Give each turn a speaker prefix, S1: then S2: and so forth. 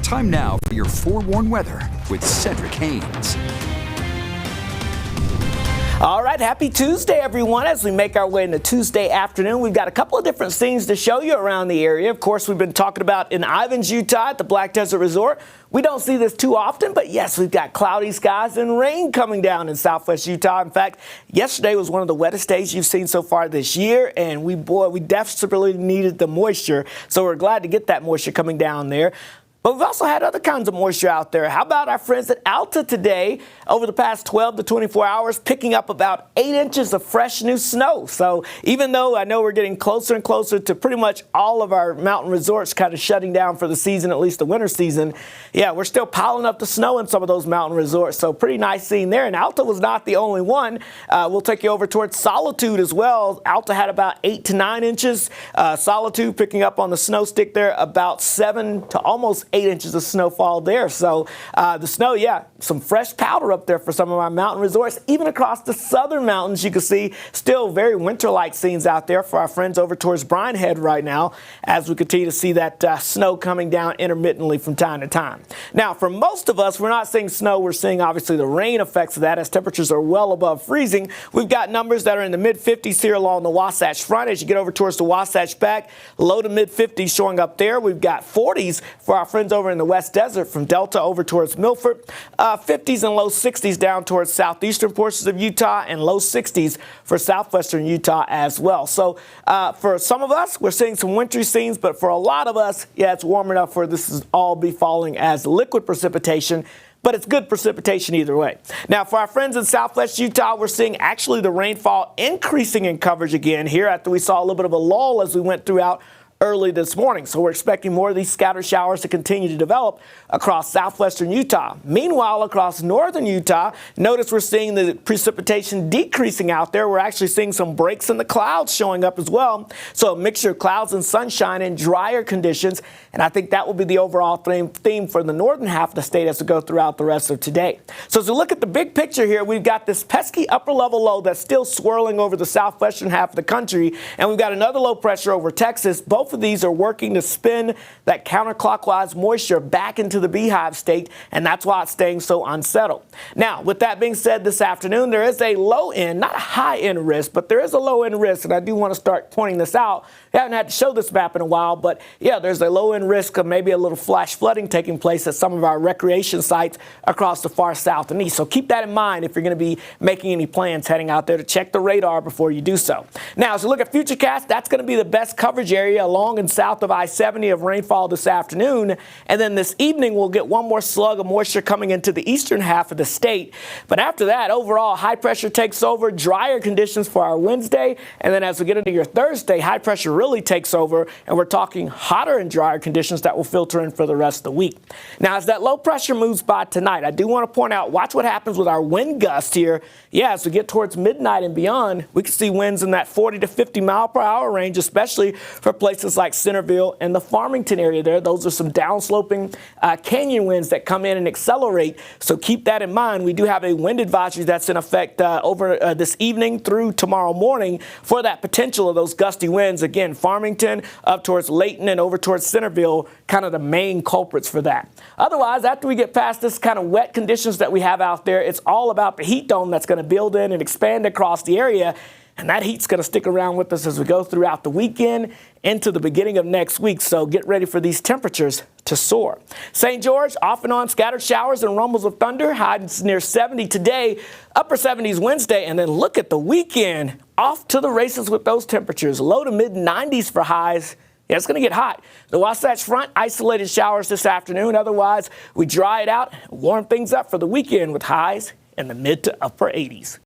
S1: Time now for your forewarned weather with Cedric Haynes.
S2: All right, happy Tuesday, everyone. As we make our way into Tuesday afternoon, we've got a couple of different scenes to show you around the area. Of course, we've been talking about in Ivins, Utah at the Black Desert Resort. We don't see this too often, but yes, we've got cloudy skies and rain coming down in southwest Utah. In fact, yesterday was one of the wettest days you've seen so far this year, and we desperately needed the moisture, so we're glad to get that moisture coming down there. But we've also had other kinds of moisture out there. How about our friends at Alta today, over the past 12 to 24 hours, picking up about 8 inches of fresh new snow. So even though I know we're getting closer and closer to pretty much all of our mountain resorts kind of shutting down for the season, at least the winter season, yeah, we're still piling up the snow in some of those mountain resorts. So pretty nice scene there. And Alta was not the only one. We'll take you over towards Solitude as well. Alta had about 8 to 9 inches. Solitude picking up on the snow stick there about 7 to almost 8 inches of snowfall there. So the snow, yeah, some fresh powder up there for some of our mountain resorts. Even across the southern mountains, you can see still very winter-like scenes out there for our friends over towards Bryan Head right now, as we continue to see that snow coming down intermittently from time to time. Now, for most of us, we're not seeing snow. We're seeing, obviously, the rain effects of that as temperatures are well above freezing. We've got numbers that are in the mid-50s here along the Wasatch Front. As you get over towards the Wasatch back, low to mid-50s showing up there. We've got 40s for our friends over in the West Desert from Delta over towards Milford, 50s and low 60s down towards southeastern portions of Utah, and low 60s for southwestern Utah as well. So for some of us, we're seeing some wintry scenes, but for a lot of us, yeah, it's warm enough for this to all be falling as liquid precipitation. But it's good precipitation either way. Now, for our friends in southwest Utah, we're seeing actually the rainfall increasing in coverage again here after we saw a little bit of a lull as we went throughout early this morning. So we're expecting more of these scattered showers to continue to develop across southwestern Utah. Meanwhile, across northern Utah, notice we're seeing the precipitation decreasing out there. We're actually seeing some breaks in the clouds showing up as well. So a mixture of clouds and sunshine and drier conditions. And I think that will be the overall theme for the northern half of the state as we go throughout the rest of today. So as we look at the big picture here, we've got this pesky upper level low that's still swirling over the southwestern half of the country. And we've got another low pressure over Texas. Both of these are working to spin that counterclockwise moisture back into the beehive state, and that's why it's staying so unsettled. Now, with that being said, this afternoon there is a low end, not a high end risk, but there is a low end risk, and I do want to start pointing this out. I haven't had to show this map in a while, but yeah, there's a low end risk of maybe a little flash flooding taking place at some of our recreation sites across the far south and east. So keep that in mind if you're going to be making any plans heading out there, to check the radar before you do so. Now, as we look at Futurecast, that's going to be the best coverage area along and south of I-70 of rainfall this afternoon. And then this evening, we'll get one more slug of moisture coming into the eastern half of the state. But after that, overall, high pressure takes over, drier conditions for our Wednesday. And then as we get into your Thursday, high pressure really takes over, and we're talking hotter and drier conditions that will filter in for the rest of the week. Now, as that low pressure moves by tonight, I do want to point out, watch what happens with our wind gust here. Yeah, as we get towards midnight and beyond, we can see winds in that 40 to 50 mile per hour range, especially for places like Centerville and the Farmington area there. Those are some downsloping canyon winds that come in and accelerate. So keep that in mind. We do have a wind advisory that's in effect over this evening through tomorrow morning for that potential of those gusty winds. Again, Farmington up towards Layton and over towards Centerville, kind of the main culprits for that. Otherwise, after we get past this kind of wet conditions that we have out there, it's all about the heat dome that's going to build in and expand across the area. And that heat's going to stick around with us as we go throughout the weekend into the beginning of next week. So get ready for these temperatures to soar. St. George, off and on scattered showers and rumbles of thunder. Highs near 70 today, upper 70s Wednesday. And then look at the weekend. Off to the races with those temperatures. Low to mid 90s for highs. Yeah, it's going to get hot. The Wasatch Front, isolated showers this afternoon. Otherwise, we dry it out, warm things up for the weekend with highs in the mid to upper 80s.